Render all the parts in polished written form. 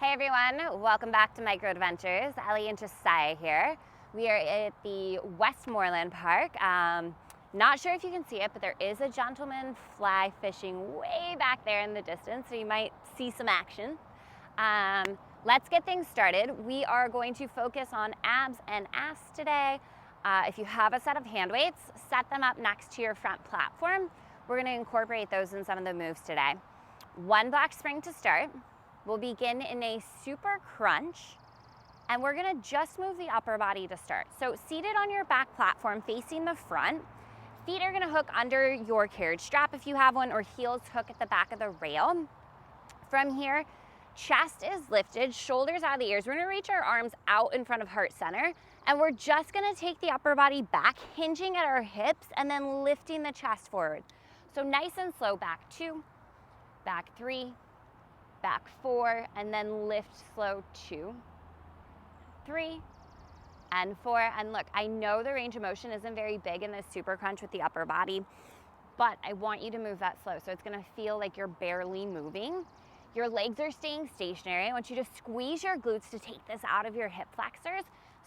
Hey everyone, welcome back to Micro Adventures. Ellie and Josiah here. We are at the Westmoreland Park. Not sure if you can see it, but there is a gentleman fly fishing way back there in the distance, so you might see some action. Let's get things started. We are going to focus on abs and ass today. If you have a set of hand weights, set them up next to your front platform. We're going to incorporate those in some of the moves today. One block spring to start. We'll begin in a super crunch, and we're gonna just move the upper body to start. So seated on your back platform facing the front, feet are gonna hook under your carriage strap if you have one, or heels hook at the back of the rail. From here, chest is lifted, shoulders out of the ears. We're gonna reach our arms out in front of heart center, and we're just gonna take the upper body back, hinging at our hips, and then lifting the chest forward. So nice and slow, back 2, back 3, back 4, and then lift slow 2, 3, and 4. And look, I know the range of motion isn't very big in this super crunch with the upper body, but I want you to move that slow. So it's gonna feel like you're barely moving. Your legs are staying stationary. I want you to squeeze your glutes to take this out of your hip flexors.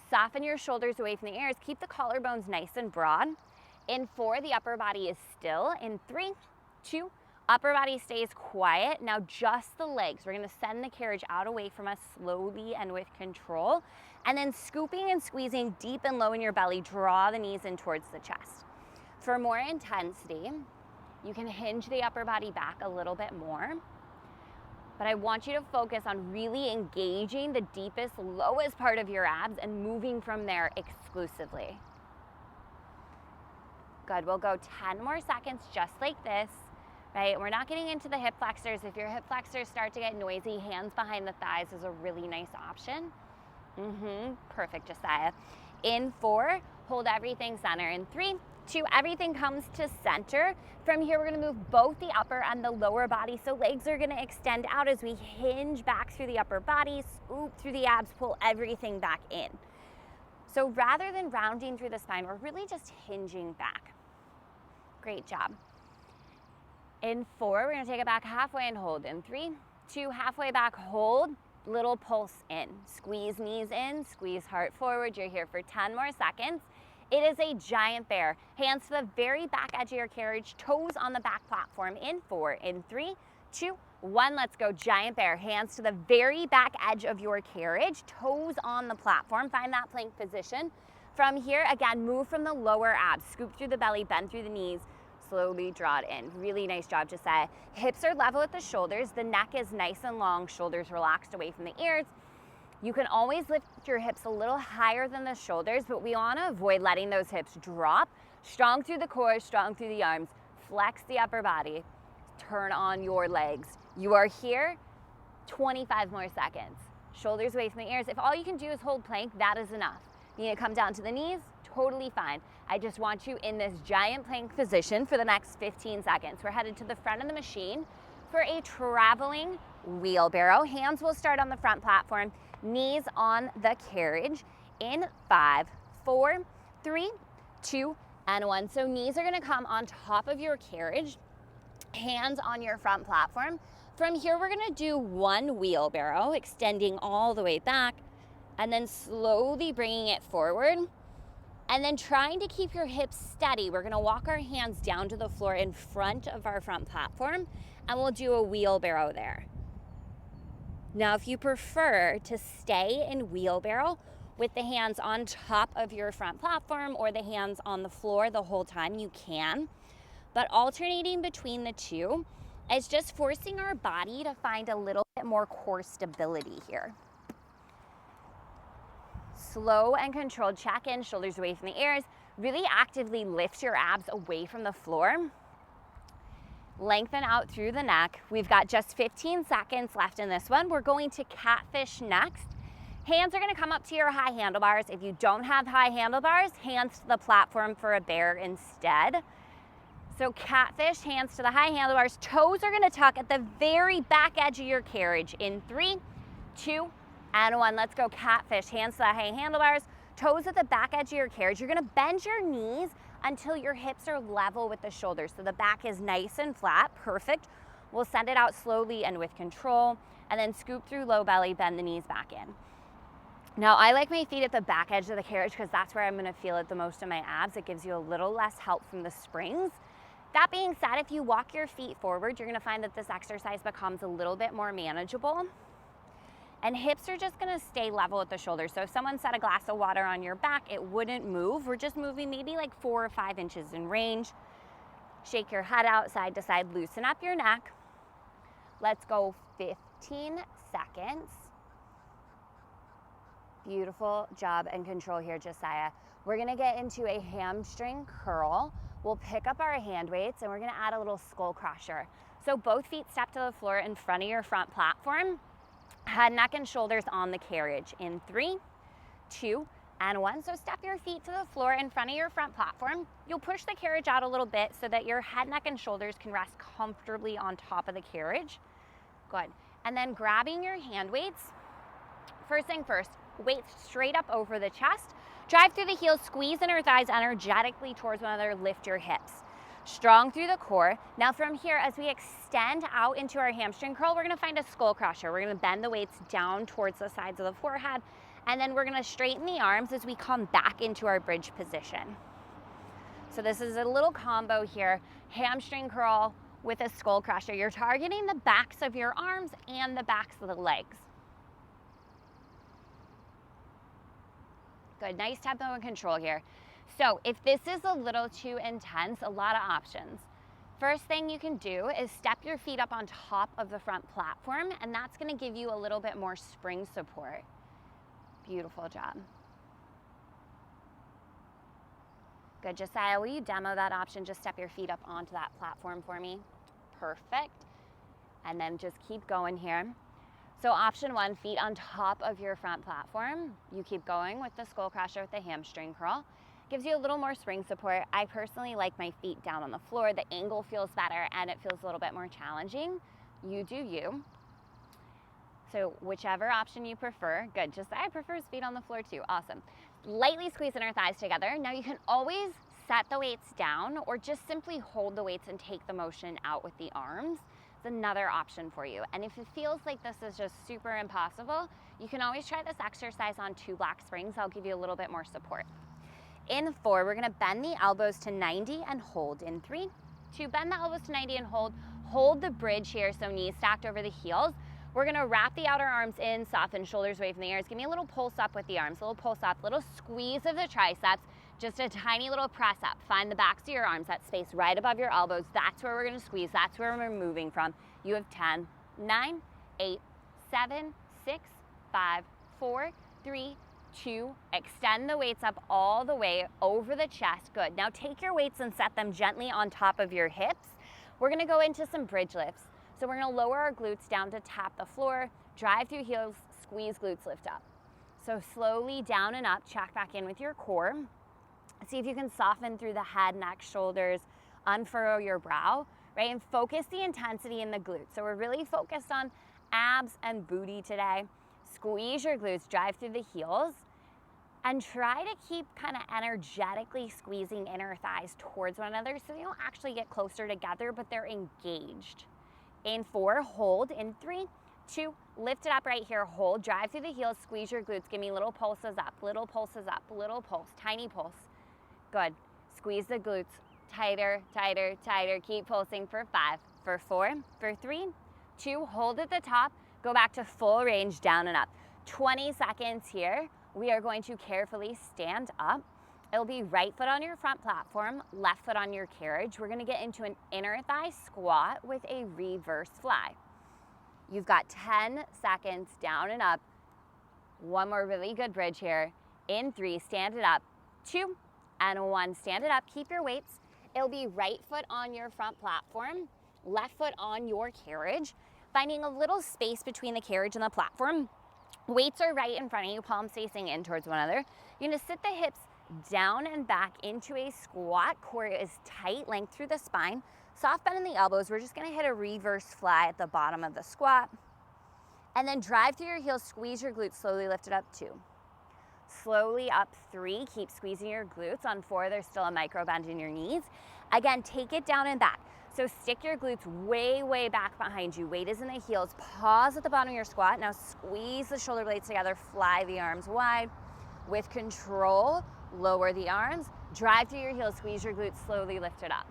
Soften your shoulders away from the ears. Keep the collarbones nice and broad. In 4, the upper body is still. In 3, 2, upper body stays quiet. Now just the legs. We're gonna send the carriage out away from us slowly and with control. And then scooping and squeezing deep and low in your belly, draw the knees in towards the chest. For more intensity, you can hinge the upper body back a little bit more. But I want you to focus on really engaging the deepest, lowest part of your abs and moving from there exclusively. Good, we'll go 10 more seconds just like this. Right? We're not getting into the hip flexors. If your hip flexors start to get noisy, hands behind the thighs is a really nice option. Perfect, Josiah. In 4, hold everything center. In 3, 2, everything comes to center. From here, we're gonna move both the upper and the lower body. So legs are gonna extend out as we hinge back through the upper body, swoop through the abs, pull everything back in. So rather than rounding through the spine, we're really just hinging back. Great job. In 4, we're gonna take it back halfway and hold. In 3, 2, halfway back, hold, little pulse in. Squeeze knees in, squeeze heart forward. You're here for 10 more seconds. It is a giant bear. Hands to the very back edge of your carriage, toes on the back platform. In 4, in 3, 2, 1, let's go. Giant bear. Hands to the very back edge of your carriage, toes on the platform. Find that plank position. From here, again, move from the lower abs. Scoop through the belly, bend through the knees. Slowly draw it in. Really nice job, Josiah. Hips are level with the shoulders. The neck is nice and long, shoulders relaxed away from the ears. You can always lift your hips a little higher than the shoulders, but we want to avoid letting those hips drop. Strong through the core, strong through the arms. Flex the upper body. Turn on your legs. You are here, 25 more seconds. Shoulders away from the ears. If all you can do is hold plank, that is enough. You need to come down to the knees, totally fine. I just want you in this giant plank position for the next 15 seconds. We're headed to the front of the machine for a traveling wheelbarrow. Hands will start on the front platform, knees on the carriage. In 5, 4, 3, 2, and 1. So knees are gonna come on top of your carriage, hands on your front platform. From here, we're gonna do one wheelbarrow, extending all the way back, and then slowly bringing it forward. And then trying to keep your hips steady, we're gonna walk our hands down to the floor in front of our front platform, and we'll do a wheelbarrow there. Now, if you prefer to stay in wheelbarrow with the hands on top of your front platform or the hands on the floor the whole time, you can. But alternating between the two is just forcing our body to find a little bit more core stability here. Slow and controlled check-in, shoulders away from the ears. Really actively lift your abs away from the floor. Lengthen out through the neck. We've got just 15 seconds left in this one. We're going to catfish next. Hands are gonna come up to your high handlebars. If you don't have high handlebars, hands to the platform for a bear instead. So catfish, hands to the high handlebars. Toes are gonna tuck at the very back edge of your carriage. In 3, 2, and 1. Let's go catfish. Hands to the high handlebars, toes at the back edge of your carriage. You're gonna bend your knees until your hips are level with the shoulders. So the back is nice and flat, perfect. We'll send it out slowly and with control, and then scoop through low belly, bend the knees back in. Now, I like my feet at the back edge of the carriage because that's where I'm gonna feel it the most in my abs. It gives you a little less help from the springs. That being said, if you walk your feet forward, you're gonna find that this exercise becomes a little bit more manageable. And hips are just gonna stay level at the shoulders. So if someone set a glass of water on your back, it wouldn't move. We're just moving maybe like 4 or 5 inches in range. Shake your head out side to side, loosen up your neck. Let's go 15 seconds. Beautiful job and control here, Josiah. We're gonna get into a hamstring curl. We'll pick up our hand weights and we're gonna add a little skull crusher. So both feet step to the floor in front of your front platform. Head, neck, and shoulders on the carriage in 3, 2, and 1. So step your feet to the floor in front of your front platform. You'll push the carriage out a little bit so that your head, neck, and shoulders can rest comfortably on top of the carriage. Good. And then grabbing your hand weights. First thing first, weights straight up over the chest. Drive through the heels, squeeze inner thighs energetically towards one another, lift your hips. Strong through the core. Now from here, as we extend out into our hamstring curl, we're gonna find a skull crusher. We're gonna bend the weights down towards the sides of the forehead, and then we're gonna straighten the arms as we come back into our bridge position. So this is a little combo here, hamstring curl with a skull crusher. You're targeting the backs of your arms and the backs of the legs. Good, nice tempo and control here. So if this is a little too intense, a lot of options. First thing you can do is step your feet up on top of the front platform, and that's gonna give you a little bit more spring support. Beautiful job. Good, Josiah, will you demo that option? Just step your feet up onto that platform for me. Perfect. And then just keep going here. So option 1, feet on top of your front platform. You keep going with the skull crusher with the hamstring curl. Gives you a little more spring support. I personally like my feet down on the floor. The angle feels better and it feels a little bit more challenging. You do you. So whichever option you prefer. Good, I prefer feet on the floor too. Awesome. Lightly squeeze inner thighs together. Now you can always set the weights down or just simply hold the weights and take the motion out with the arms. It's another option for you. And if it feels like this is just super impossible, you can always try this exercise on 2 black springs. I'll give you a little bit more support. In 4, we're gonna bend the elbows to 90 and hold in 3, 2, bend the elbows to 90 and hold. Hold the bridge here, so knees stacked over the heels. We're gonna wrap the outer arms in, soften shoulders away from the ears. Give me a little pulse up with the arms, a little pulse up, little squeeze of the triceps, just a tiny little press up. Find the backs of your arms, that space right above your elbows. That's where we're gonna squeeze, that's where we're moving from. You have 10, 9, 8, 7, 6, 5, 4, 3, 2, extend the weights up all the way over the chest. Good. Now take your weights and set them gently on top of your hips. We're gonna go into some bridge lifts. So we're gonna lower our glutes down to tap the floor, drive through heels, squeeze glutes, lift up. So slowly down and up, check back in with your core. See if you can soften through the head, neck, shoulders, unfurrow your brow, right? And focus the intensity in the glutes. So we're really focused on abs and booty today. Squeeze your glutes, drive through the heels, and try to keep kind of energetically squeezing inner thighs towards one another so they don't actually get closer together, but they're engaged. In 4, hold. In 3, 2, lift it up right here, hold. Drive through the heels, squeeze your glutes. Give me little pulses up, little pulses up, little pulse, tiny pulse. Good. Squeeze the glutes. Tighter, tighter, tighter. Keep pulsing for 5, for 4, for 3, 2, hold at the top. Go back to full range, down and up. 20 seconds here. We are going to carefully stand up. It'll be right foot on your front platform, left foot on your carriage. We're gonna get into an inner thigh squat with a reverse fly. You've got 10 seconds, down and up. One more really good bridge here. In 3, stand it up. 2 and 1, stand it up. Keep your weights. It'll be right foot on your front platform, left foot on your carriage, finding a little space between the carriage and the platform. Weights are right in front of you, palms facing in towards one another. You're gonna sit the hips down and back into a squat. Core is tight, length through the spine. Soft bend in the elbows. We're just gonna hit a reverse fly at the bottom of the squat. And then drive through your heels, squeeze your glutes, slowly lift it up 2. Slowly up 3, keep squeezing your glutes. On 4, there's still a micro bend in your knees. Again, take it down and back. So stick your glutes way, way back behind you. Weight is in the heels. Pause at the bottom of your squat. Now squeeze the shoulder blades together, fly the arms wide. With control, lower the arms, drive through your heels, squeeze your glutes, slowly lift it up.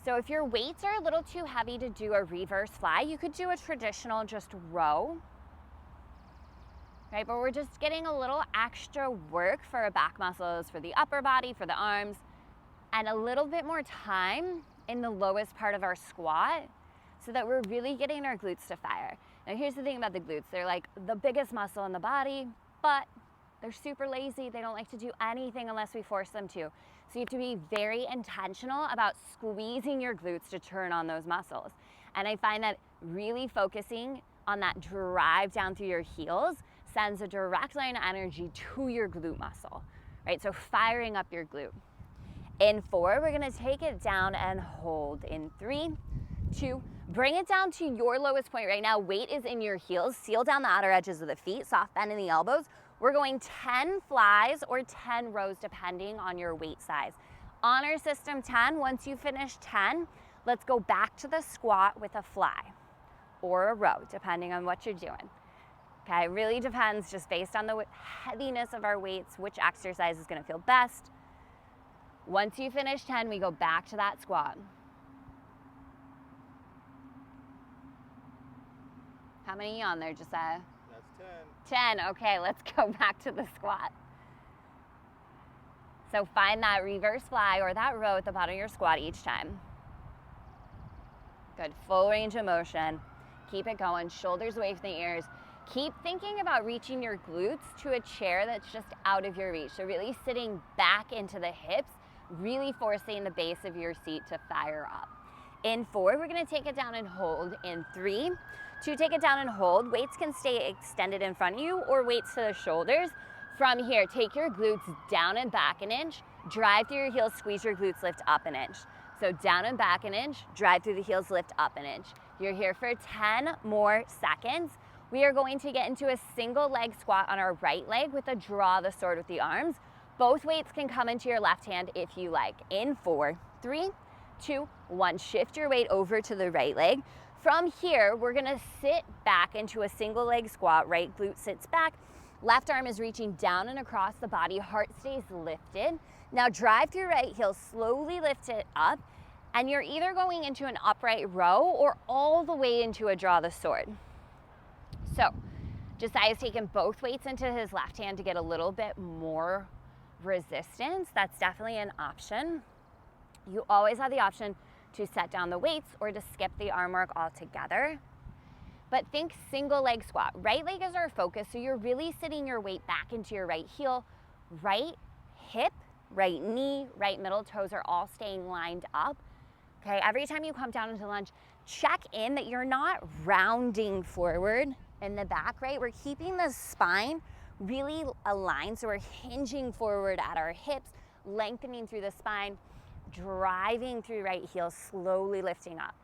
So if your weights are a little too heavy to do a reverse fly, you could do a traditional just row, right? But we're just getting a little extra work for our back muscles, for the upper body, for the arms, and a little bit more time in the lowest part of our squat so that we're really getting our glutes to fire. Now here's the thing about the glutes. They're like the biggest muscle in the body, but they're super lazy. They don't like to do anything unless we force them to. So you have to be very intentional about squeezing your glutes to turn on those muscles. And I find that really focusing on that drive down through your heels sends a direct line of energy to your glute muscle, right? So firing up your glute. In 4, we're gonna take it down and hold. In 3, 2, bring it down to your lowest point right now. Weight is in your heels. Seal down the outer edges of the feet, soft bend in the elbows. We're going 10 flies or 10 rows depending on your weight size. Honor system 10. Once you finish 10, let's go back to the squat with a fly or a row, depending on what you're doing. Okay, it really depends just based on the heaviness of our weights, which exercise is gonna feel best. Once you finish 10, we go back to that squat. How many on there, Josiah? That's 10. 10, okay, let's go back to the squat. So find that reverse fly or that row at the bottom of your squat each time. Good, full range of motion. Keep it going, shoulders away from the ears. Keep thinking about reaching your glutes to a chair that's just out of your reach. So really sitting back into the hips, really forcing the base of your seat to fire up. In 4, we're gonna take it down and hold. In 3, 2, take it down and hold. Weights can stay extended in front of you or weights to the shoulders. From here, take your glutes down and back an inch, drive through your heels, squeeze your glutes, lift up an inch. So down and back an inch, drive through the heels, lift up an inch. You're here for 10 more seconds. We are going to get into a single leg squat on our right leg with a draw the sword with the arms. Both weights can come into your left hand if you like. In 4, 3, 2, 1. Shift your weight over to the right leg. From here, we're gonna sit back into a single leg squat. Right glute sits back. Left arm is reaching down and across the body. Heart stays lifted. Now drive through right heel, slowly lift it up. And you're either going into an upright row or all the way into a draw the sword. So Josiah's taken both weights into his left hand to get a little bit more resistance. That's definitely an option. You always have the option to set down the weights or to skip the arm work altogether. But think single leg squat. Right leg is our focus, so you're really sitting your weight back into your right heel. Right hip, right knee, right middle toes are all staying lined up. Okay, every time you come down into lunge, check in that you're not rounding forward in the back, right? We're keeping the spine really aligned, so we're hinging forward at our hips, lengthening through the spine, driving through right heel, slowly lifting up.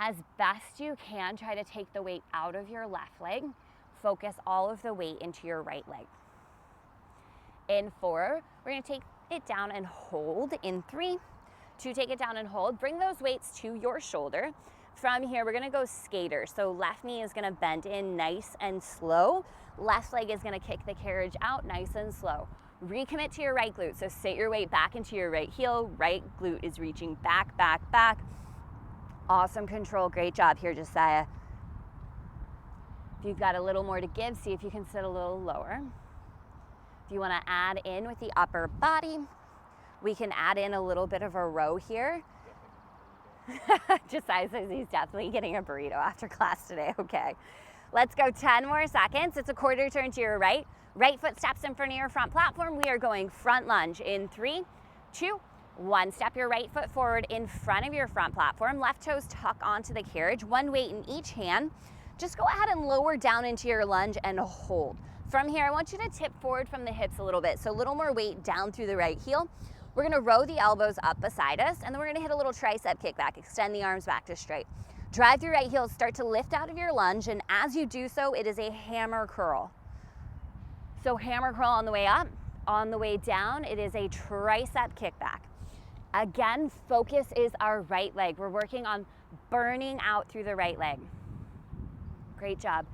As best you can, try to take the weight out of your left leg. Focus all of the weight into your right leg. In 4, we're gonna take it down and hold. In 3, 2, take it down and hold. Bring those weights to your shoulder. From here, we're gonna go skater. So left knee is gonna bend in nice and slow. Left leg is gonna kick the carriage out nice and slow. Recommit to your right glute. So sit your weight back into your right heel. Right glute is reaching back, back, back. Awesome control, great job here, Josiah. If you've got a little more to give, see if you can sit a little lower. If you wanna add in with the upper body, we can add in a little bit of a row here. Josiah says he's definitely getting a burrito after class today. Okay, let's go 10 more seconds. It's a quarter turn to your right. Right foot steps in front of your front platform. We are going front lunge in 3, 2, 1. Step your right foot forward in front of your front platform. Left toes tuck onto the carriage. One weight in each hand. Just go ahead and lower down into your lunge and hold. From here, I want you to tip forward from the hips a little bit. So a little more weight down through the right heel. We're gonna row the elbows up beside us, and then we're gonna hit a little tricep kickback. Extend the arms back to straight. Drive through right heel, start to lift out of your lunge, and as you do so, it is a hammer curl. So hammer curl on the way up, on the way down, it is a tricep kickback. Again, focus is our right leg. We're working on burning out through the right leg. Great job.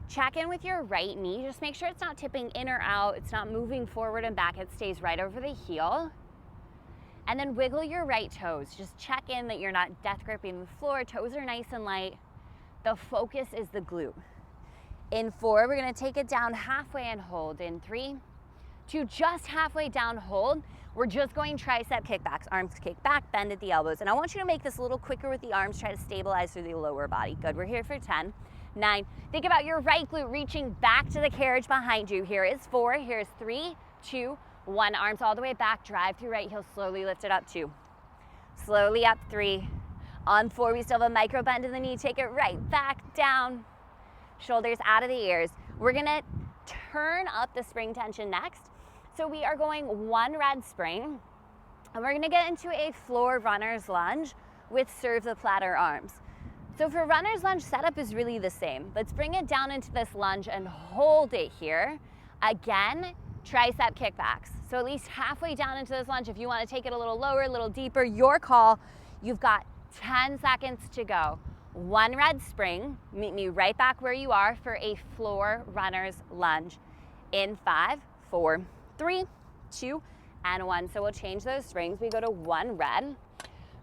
Check in with your right knee. Just make sure it's not tipping in or out. It's not moving forward and back. It stays right over the heel. And then wiggle your right toes. Just check in that you're not death gripping the floor. Toes are nice and light. The focus is the glute. In 4, we're gonna take it down halfway and hold. In 3, 2, just halfway down, hold. We're just going tricep kickbacks. Arms kick back, bend at the elbows. And I want you to make this a little quicker with the arms. Try to stabilize through the lower body. Good, we're here for 10, 9. Think about your right glute reaching back to the carriage behind you. Here is 4, here's 3, 2, 1. Arms all the way back, drive through right heel, slowly lift it up. 2, slowly up. 3, on 4, we still have a micro bend in the knee. Take it right back down. Shoulders out of the ears. We're gonna turn up the spring tension next. So we are going 1 red spring, and we're gonna get into a floor runner's lunge with serve the platter arms. So for runner's lunge, setup is really the same. Let's bring it down into this lunge and hold it here. Again, tricep kickbacks. So at least halfway down into this lunge. If you wanna take it a little lower, a little deeper, your call. You've got 10 seconds to go. 1 red spring, meet me right back where you are for a floor runner's lunge. In 5, 4, 3, 2, and 1. So we'll change those springs. We go to 1 red.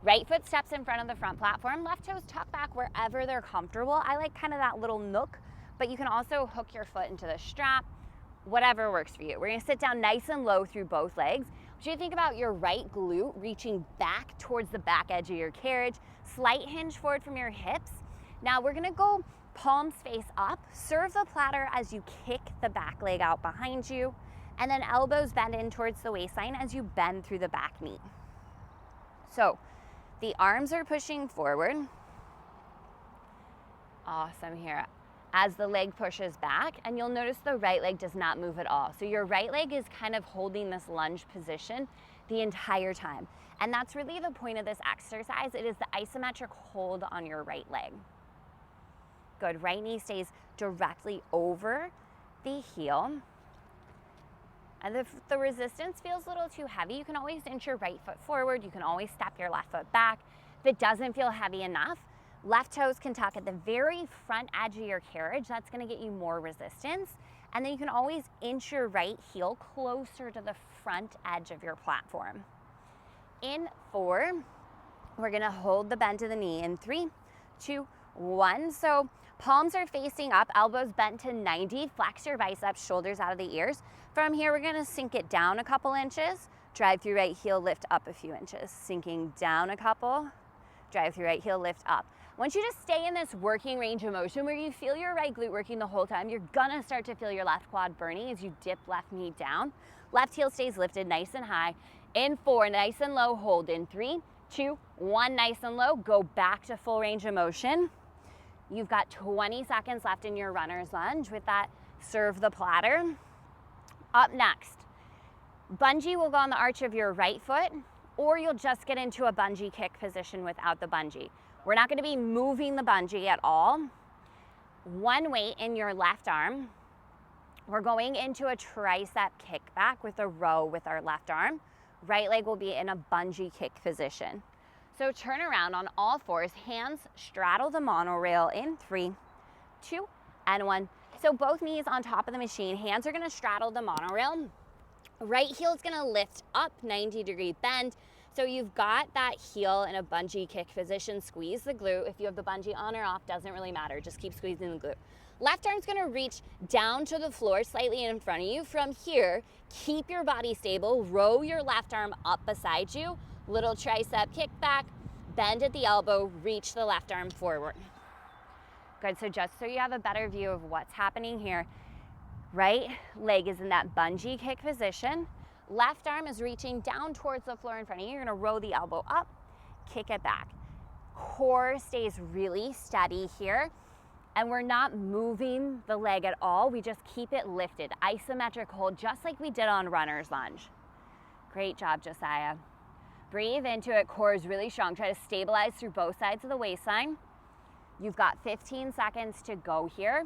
Right foot steps in front of the front platform. Left toes tuck back wherever they're comfortable. I like kind of that little nook, but you can also hook your foot into the strap, whatever works for you. We're gonna sit down nice and low through both legs. I want you to think about your right glute reaching back towards the back edge of your carriage. Slight hinge forward from your hips. Now we're gonna go palms face up. Serve the platter as you kick the back leg out behind you. And then elbows bend in towards the waistline as you bend through the back knee. So the arms are pushing forward. Awesome here. As the leg pushes back, and you'll notice the right leg does not move at all. So your right leg is kind of holding this lunge position the entire time. And that's really the point of this exercise. It is the isometric hold on your right leg. Good, right knee stays directly over the heel. And if the resistance feels a little too heavy, you can always inch your right foot forward. You can always step your left foot back. If it doesn't feel heavy enough, left toes can tuck at the very front edge of your carriage. That's gonna get you more resistance. And then you can always inch your right heel closer to the front edge of your platform. In 4, we're gonna hold the bend to the knee. In 3, 2, 1. So palms are facing up, elbows bent to 90, flex your biceps, shoulders out of the ears. From here, we're gonna sink it down a couple inches, drive through right heel, lift up a few inches. Sinking down a couple, drive through right heel, lift up. I want you to stay in this working range of motion where you feel your right glute working the whole time. You're gonna start to feel your left quad burning as you dip left knee down. Left heel stays lifted nice and high. In 4, nice and low, hold. In 3, 2, 1, nice and low. Go back to full range of motion. You've got 20 seconds left in your runner's lunge with that serve the platter. Up next, bungee will go on the arch of your right foot, or you'll just get into a bungee kick position without the bungee. We're not gonna be moving the bungee at all. 1 weight in your left arm. We're going into a tricep kickback with a row with our left arm. Right leg will be in a bungee kick position. So turn around on all 4s, hands straddle the monorail in 3, 2, and 1. So both knees on top of the machine, hands are gonna straddle the monorail. Right heel is gonna lift up, 90-degree bend. So you've got that heel in a bungee kick position, squeeze the glute. If you have the bungee on or off, doesn't really matter, just keep squeezing the glute. Left arm's gonna reach down to the floor, slightly in front of you. From here, keep your body stable, row your left arm up beside you, little tricep kickback, bend at the elbow, reach the left arm forward. Good, so just so you have a better view of what's happening here, right leg is in that bungee kick position. Left arm is reaching down towards the floor in front of you. You're gonna row the elbow up, kick it back. Core stays really steady here, and we're not moving the leg at all. We just keep it lifted, isometric hold, just like we did on runner's lunge. Great job, Josiah. Breathe into it, core is really strong. Try to stabilize through both sides of the waistline. You've got 15 seconds to go here.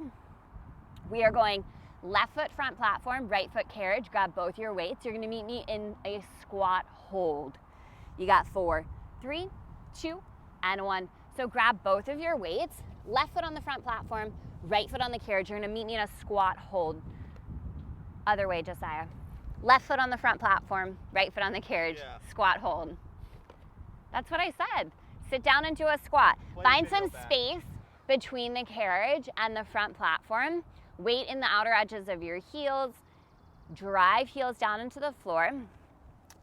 We are going left foot front platform, right foot carriage. Grab both your weights. You're gonna meet me in a squat hold. You got 4, 3, 2, and 1. So grab both of your weights, left foot on the front platform, right foot on the carriage. You're gonna meet me in a squat hold. Other way, Josiah. Left foot on the front platform, right foot on the carriage, squat hold. That's what I said. Sit down into a squat. Find some space between the carriage and the front platform. Weight in the outer edges of your heels. Drive heels down into the floor.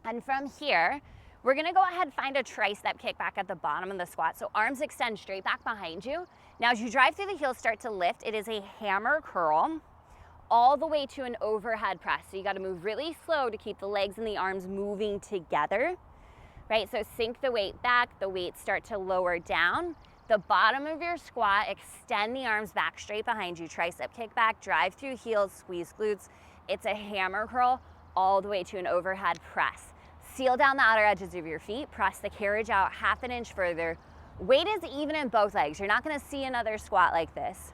And from here, we're gonna go ahead and find a tricep kickback at the bottom of the squat. So arms extend straight back behind you. Now as you drive through the heels, start to lift. It is a hammer curl all the way to an overhead press. So you gotta move really slow to keep the legs and the arms moving together, right? So sink the weight back, the weights start to lower down. The bottom of your squat, extend the arms back straight behind you. Tricep kickback, drive through heels, squeeze glutes. It's a hammer curl all the way to an overhead press. Seal down the outer edges of your feet, press the carriage out half an inch further. Weight is even in both legs. You're not gonna see another squat like this.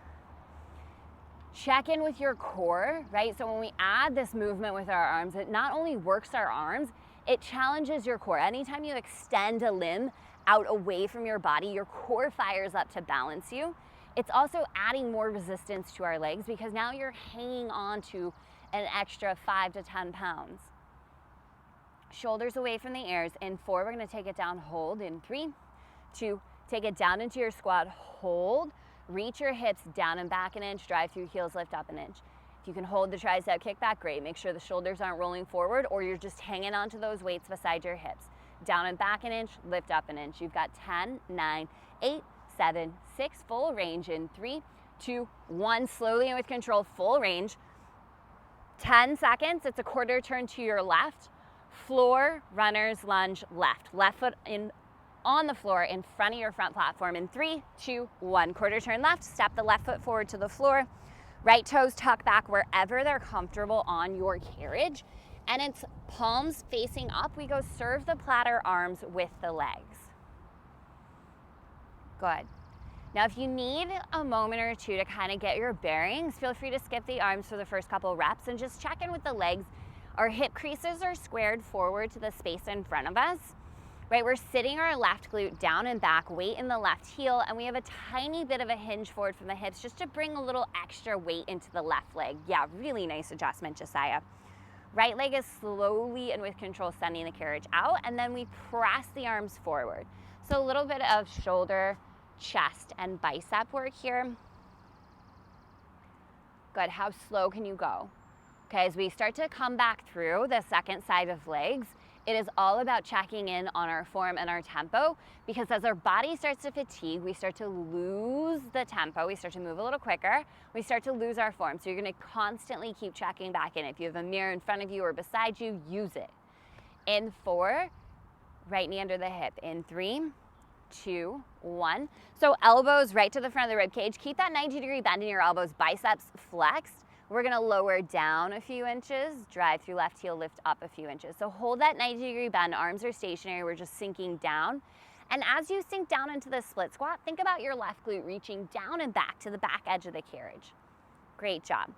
Check in with your core, right? So when we add this movement with our arms, it not only works our arms, it challenges your core. Anytime you extend a limb out away from your body, your core fires up to balance you. It's also adding more resistance to our legs because now you're hanging on to an extra 5 to 10 pounds. Shoulders away from the ears. In 4, we're gonna take it down, hold. In 3, 2, take it down into your squat, hold. Reach your hips down and back an inch, drive through heels, lift up an inch. If you can hold the tricep kickback, great. Make sure the shoulders aren't rolling forward or you're just hanging onto those weights beside your hips. Down and back an inch, lift up an inch. You've got 10, 9, 8, 7, 6, full range in 3, 2, 1. Slowly and with control, full range. 10 seconds, it's a quarter turn to your left. Floor, runner's lunge, left. Left foot in on the floor in front of your front platform in 3, 2, 1. Quarter turn left, step the left foot forward to the floor. Right toes tuck back wherever they're comfortable on your carriage. And it's palms facing up. We go serve the platter arms with the legs. Good. Now if you need a moment or two to kind of get your bearings, feel free to skip the arms for the first couple reps and just check in with the legs. Our hip creases are squared forward to the space in front of us, right? We're sitting our left glute down and back, weight in the left heel, and we have a tiny bit of a hinge forward from the hips just to bring a little extra weight into the left leg. Yeah, really nice adjustment, Josiah. Right leg is slowly and with control sending the carriage out, and then we press the arms forward. So a little bit of shoulder, chest, and bicep work here. Good, how slow can you go? Okay, as we start to come back through the second side of legs, it is all about checking in on our form and our tempo, because as our body starts to fatigue, we start to lose the tempo, we start to move a little quicker, we start to lose our form. So you're gonna constantly keep checking back in. If you have a mirror in front of you or beside you, use it. In 4, right knee under the hip. In 3, 2, 1. So elbows right to the front of the rib cage. Keep that 90-degree bend in your elbows, biceps flexed. We're gonna lower down a few inches, drive through left heel, lift up a few inches. So hold that 90-degree bend, arms are stationary, we're just sinking down. And as you sink down into the split squat, think about your left glute reaching down and back to the back edge of the carriage. Great job.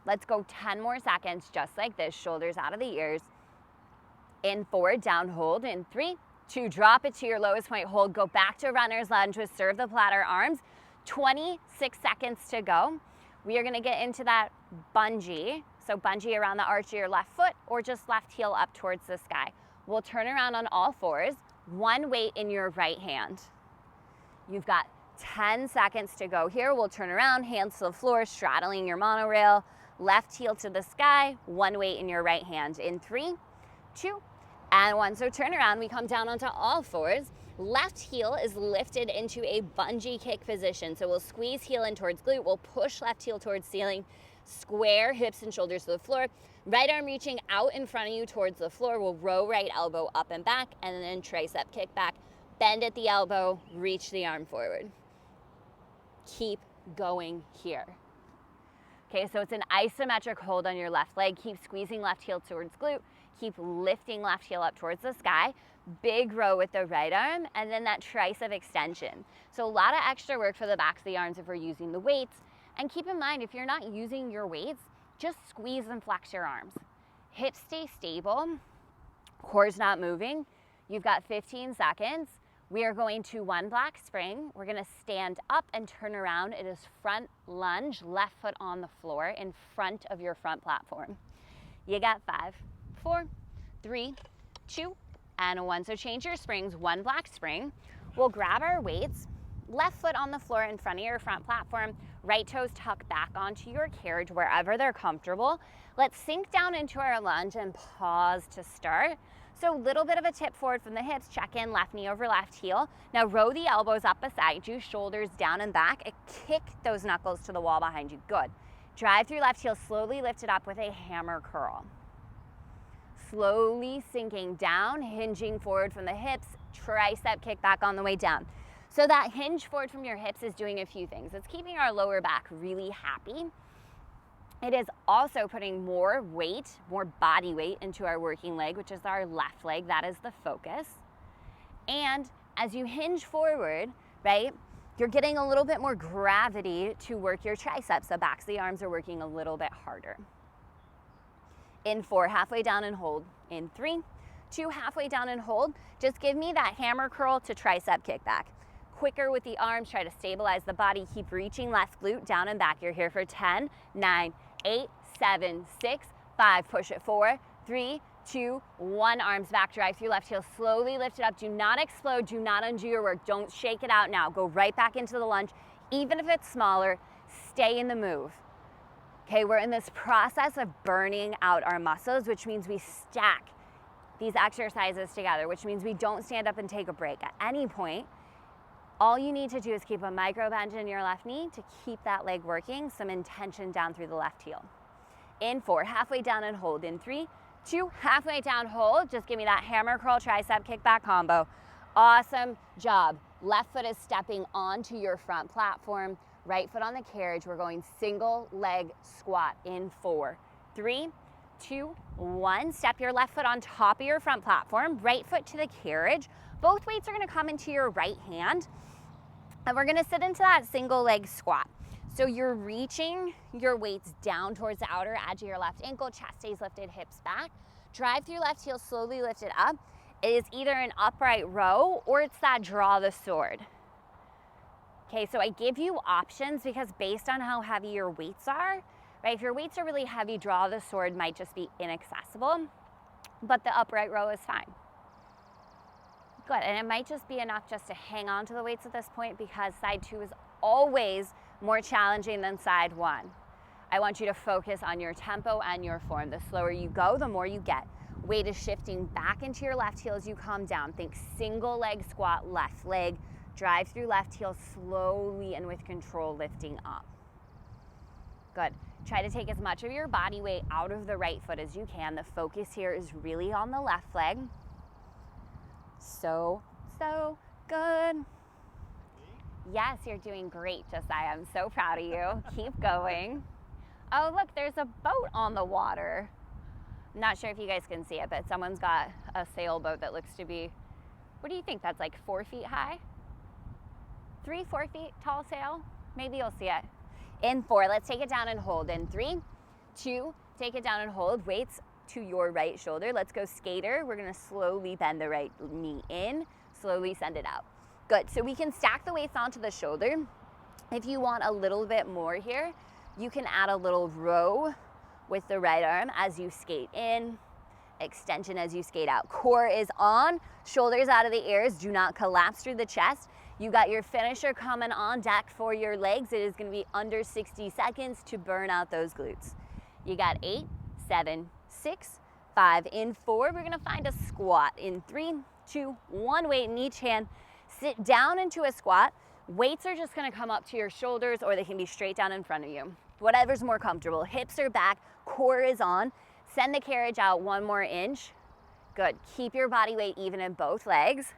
Let's go 10 more seconds, just like this, shoulders out of the ears. In 4, down, hold. In 3, 2, drop it to your lowest point, hold. Go back to runner's lunge with serve the platter arms. 26 seconds to go. We are gonna get into that bungee. So bungee around the arch of your left foot or just left heel up towards the sky. We'll turn around on all fours, one weight in your right hand. You've got 10 seconds to go here. We'll turn around, hands to the floor, straddling your monorail, left heel to the sky, one weight in your right hand. In 3, 2, and 1. So turn around, we come down onto all fours. Left heel is lifted into a bungee kick position. So we'll squeeze heel in towards glute. We'll push left heel towards ceiling. Square hips and shoulders to the floor. Right arm reaching out in front of you towards the floor. We'll row right elbow up and back, and then tricep kick back. Bend at the elbow, reach the arm forward. Keep going here. Okay, so it's an isometric hold on your left leg. Keep squeezing left heel towards glute. Keep lifting left heel up towards the sky. Big row with the right arm, and then that tricep extension. So a lot of extra work for the backs of the arms if we're using the weights. And keep in mind, if you're not using your weights, just squeeze and flex your arms. Hips stay stable, core's not moving. You've got 15 seconds. We are going to one black spring. We're gonna stand up and turn around. It is front lunge, left foot on the floor in front of your front platform. You got 5, 4, 3, 2, and 1. So change your springs, one black spring. We'll grab our weights, left foot on the floor in front of your front platform, right toes tuck back onto your carriage wherever they're comfortable. Let's sink down into our lunge and pause to start. So a little bit of a tip forward from the hips, check in, left knee over left heel. Now row the elbows up beside you, shoulders down and back, and kick those knuckles to the wall behind you. Good. Drive through left heel, slowly lift it up with a hammer curl. Slowly sinking down, hinging forward from the hips, tricep kick back on the way down. So that hinge forward from your hips is doing a few things. It's keeping our lower back really happy. It is also putting more weight, more body weight into our working leg, which is our left leg. That is the focus. And as you hinge forward, right, you're getting a little bit more gravity to work your triceps. The backs of the arms are working a little bit harder. In 4, halfway down and hold. In 3, 2, halfway down and hold. Just give me that hammer curl to tricep kick back. Quicker with the arms, try to stabilize the body. Keep reaching left glute down and back. You're here for 10, 9, 8, 7, 6, 5. Push it 4, 3, 2, 1. Arms back, drive through left heel. Slowly lift it up. Do not explode. Do not undo your work. Don't shake it out now. Go right back into the lunge. Even if it's smaller, stay in the move. Okay, we're in this process of burning out our muscles, which means we stack these exercises together, which means we don't stand up and take a break. At any point, all you need to do is keep a micro bend in your left knee to keep that leg working, some intention down through the left heel. In 4, halfway down and hold. In 3, 2, halfway down, hold. Just give me that hammer curl, tricep kick back combo. Awesome job. Left foot is stepping onto your front platform, right foot on the carriage. We're going single leg squat in 4, 3, 2, 1. Step your left foot on top of your front platform, right foot to the carriage. Both weights are gonna come into your right hand, and we're gonna sit into that single leg squat. So you're reaching your weights down towards the outer edge of your left ankle, chest stays lifted, hips back. Drive through left heel, slowly lift it up. It is either an upright row or it's that draw the sword. Okay, so I give you options because based on how heavy your weights are, right? If your weights are really heavy, draw the sword might just be inaccessible, but the upright row is fine. Good, and it might just be enough just to hang on to the weights at this point because side 2 is always more challenging than side 1. I want you to focus on your tempo and your form. The slower you go, the more you get. Weight is shifting back into your left heel as you come down. Think single leg squat, left leg. Drive through left heel slowly and with control, lifting up. Good. Try to take as much of your body weight out of the right foot as you can. The focus here is really on the left leg. So good. Yes, you're doing great, Josiah. I'm so proud of you. Keep going. Oh, look, there's a boat on the water. I'm not sure if you guys can see it, but someone's got a sailboat that looks to be, what do you think? That's like 4 feet high? 3, 4 feet tall sail? Maybe you'll see it. In 4, let's take it down and hold. In 3, 2, take it down and hold. Weights to your right shoulder. Let's go skater. We're gonna slowly bend the right knee in, slowly send it out. Good, so we can stack the weights onto the shoulder. If you want a little bit more here, you can add a little row with the right arm as you skate in, extension as you skate out. Core is on, shoulders out of the ears, do not collapse through the chest. You got your finisher coming on deck for your legs. It is gonna be under 60 seconds to burn out those glutes. You got 8, 7, 6, 5. In 4, we're gonna find a squat. In 3, 2, 1 weight in each hand. Sit down into a squat. Weights are just gonna come up to your shoulders or they can be straight down in front of you. Whatever's more comfortable. Hips are back, core is on. Send the carriage out 1 more inch. Good, keep your body weight even in both legs.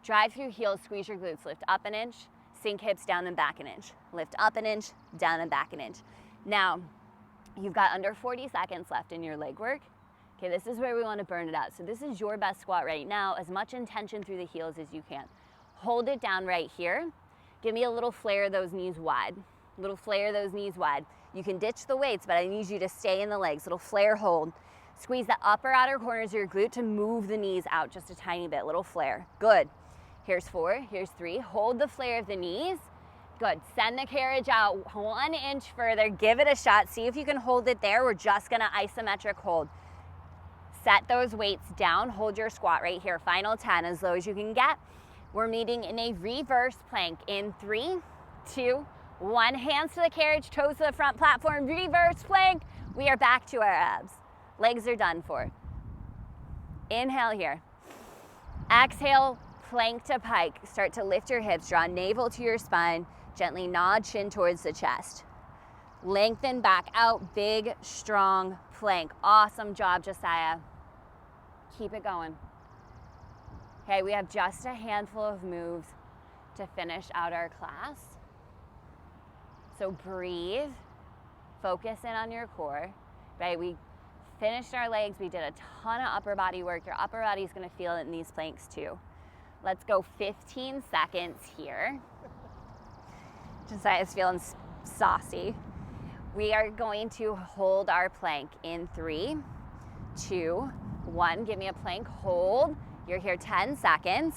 Drive through heels, squeeze your glutes, lift up an inch, sink hips down and back an inch. Lift up an inch, down and back an inch. Now, you've got under 40 seconds left in your leg work. Okay, this is where we wanna burn it out. So this is your best squat right now, as much intention through the heels as you can. Hold it down right here. Give me a little flare of those knees wide. Little flare of those knees wide. You can ditch the weights, but I need you to stay in the legs. Little flare hold. Squeeze the upper outer corners of your glute to move the knees out just a tiny bit, little flare. Good. Here's 4, here's 3. Hold the flare of the knees. Good. Send the carriage out 1 inch further. Give it a shot. See if you can hold it there. We're just gonna isometric hold. Set those weights down. Hold your squat right here. Final 10, as low as you can get. We're meeting in a reverse plank in 3, 2, 1. Hands to the carriage, toes to the front platform. Reverse plank. We are back to our abs. Legs are done for. Inhale here. Exhale, plank to pike. Start to lift your hips. Draw navel to your spine. Gently nod chin towards the chest. Lengthen back out. Big, strong plank. Awesome job, Josiah. Keep it going. Okay, we have just a handful of moves to finish out our class. So breathe. Focus in on your core. Right, we finished our legs. We did a ton of upper body work. Your upper body is going to feel it in these planks too. Let's go 15 seconds here. Josiah's feeling saucy. We are going to hold our plank in 3, 2, 1. Give me a plank. Hold. You're here 10 seconds.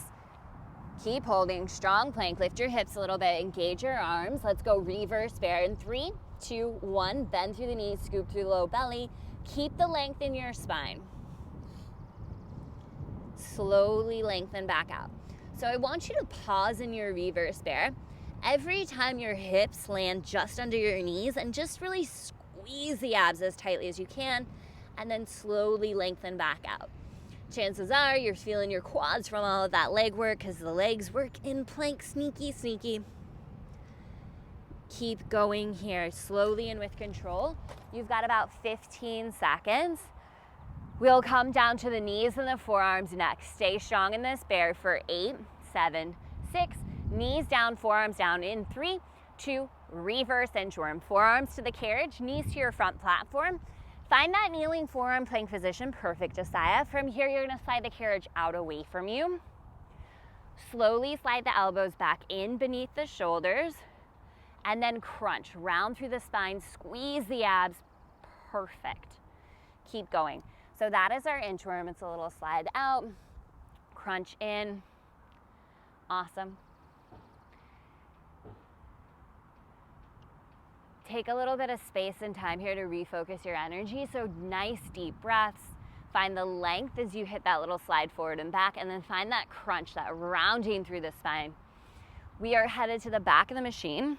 Keep holding. Strong plank. Lift your hips a little bit. Engage your arms. Let's go reverse bear in 3, 2, 1. Bend through the knees. Scoop through the low belly. Keep the length in your spine. Slowly lengthen back out. So I want you to pause in your reverse bear every time your hips land just under your knees, and just really squeeze the abs as tightly as you can, and then slowly lengthen back out. Chances are you're feeling your quads from all of that leg work, because the legs work in plank. Sneaky, sneaky. Keep going here, slowly and with control. You've got about 15 seconds. We'll come down to the knees and the forearms next. Stay strong in this bear for 8, 7, 6. Knees down, forearms down in 3, 2, reverse inchworm. Forearms to the carriage, knees to your front platform. Find that kneeling forearm plank position. Perfect, Josiah. From here, you're gonna slide the carriage out away from you. Slowly slide the elbows back in beneath the shoulders, and then crunch. Round through the spine, squeeze the abs. Perfect. Keep going. So that is our inchworm. It's a little slide out, crunch in. Awesome. Take a little bit of space and time here to refocus your energy. So nice deep breaths. Find the length as you hit that little slide forward and back, and then find that crunch, that rounding through the spine. We are headed to the back of the machine.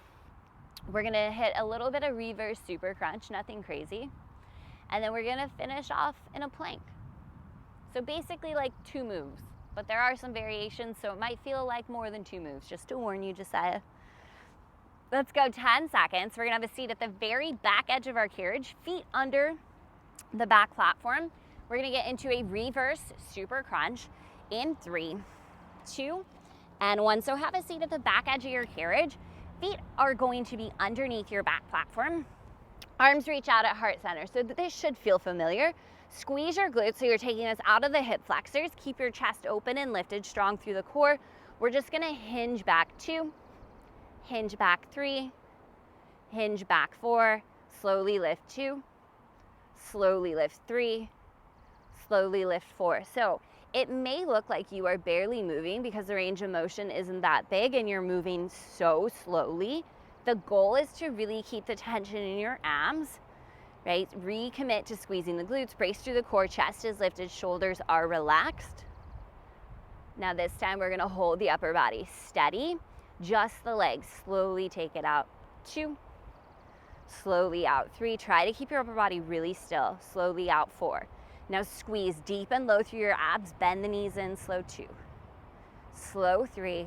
We're gonna hit a little bit of reverse super crunch, nothing crazy. And then we're gonna finish off in a plank. So basically like 2 moves, but there are some variations, so it might feel like more than 2 moves, just to warn you, Josiah. Let's go 10 seconds. We're gonna have a seat at the very back edge of our carriage, feet under the back platform. We're gonna get into a reverse super crunch in 3, 2, and 1. So have a seat at the back edge of your carriage. Feet are going to be underneath your back platform. Arms reach out at heart center, so this should feel familiar. Squeeze your glutes so you're taking us out of the hip flexors. Keep your chest open and lifted, strong through the core. We're just gonna hinge back 2, hinge back 3, hinge back 4, slowly lift 2, slowly lift 3, slowly lift 4. So it may look like you are barely moving because the range of motion isn't that big and you're moving so slowly. The goal is to really keep the tension in your abs, right? Recommit to squeezing the glutes, brace through the core, chest is lifted, shoulders are relaxed. Now this time we're gonna hold the upper body steady, just the legs, slowly take it out. 2, slowly out. 3, try to keep your upper body really still, slowly out. 4. Now squeeze deep and low through your abs, bend the knees in, slow 2, slow 3,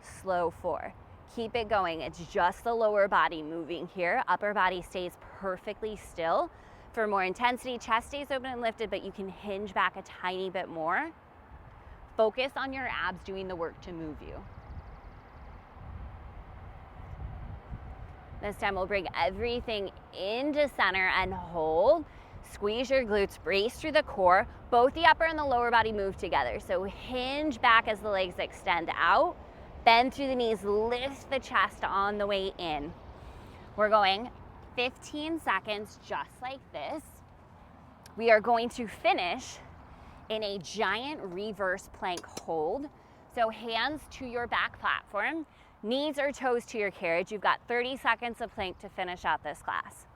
slow 4. Keep it going. It's just the lower body moving here. Upper body stays perfectly still. For more intensity, chest stays open and lifted, but you can hinge back a tiny bit more. Focus on your abs doing the work to move you. This time we'll bring everything into center and hold. Squeeze your glutes, brace through the core. Both the upper and the lower body move together. So hinge back as the legs extend out. Bend through the knees, lift the chest on the way in. We're going 15 seconds just like this. We are going to finish in a giant reverse plank hold. So hands to your back platform, knees or toes to your carriage. You've got 30 seconds of plank to finish out this class.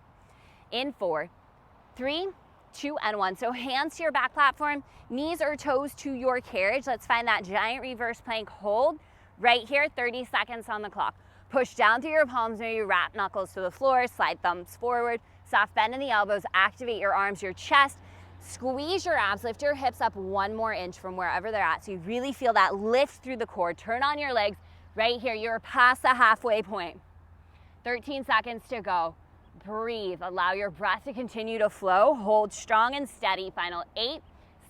In 4, 3, 2, and 1. So hands to your back platform, knees or toes to your carriage. Let's find that giant reverse plank hold right here, 30 seconds on the clock. Push down through your palms, maybe wrap knuckles to the floor, slide thumbs forward, soft bend in the elbows, activate your arms, your chest, squeeze your abs, lift your hips up 1 more inch from wherever they're at so you really feel that lift through the core. Turn on your legs right here. You're past the halfway point. 13 seconds to go. Breathe. Allow your breath to continue to flow. Hold strong and steady. Final 8,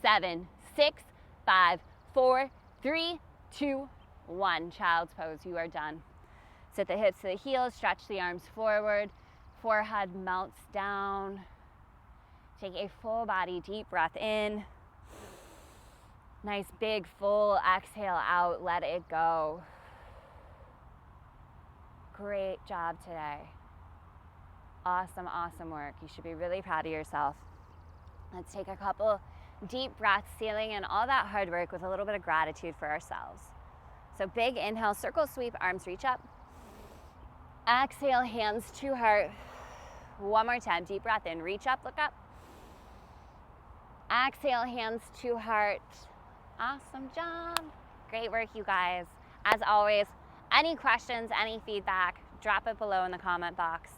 7, 6, 5, 4, 3, 2, 1. Child's pose. You are done. Sit the hips to the heels. Stretch the arms forward. Forehead melts down. Take a full body deep breath in. Nice big full exhale out. Let it go. Great job today. Awesome, awesome work. You should be really proud of yourself. Let's take a couple deep breaths, sealing in all that hard work with a little bit of gratitude for ourselves. So big inhale, circle sweep, arms reach up. Exhale, hands to heart. One more time, deep breath in, reach up, look up. Exhale, hands to heart. Awesome job. Great work, you guys. As always, any questions, any feedback, drop it below in the comment box.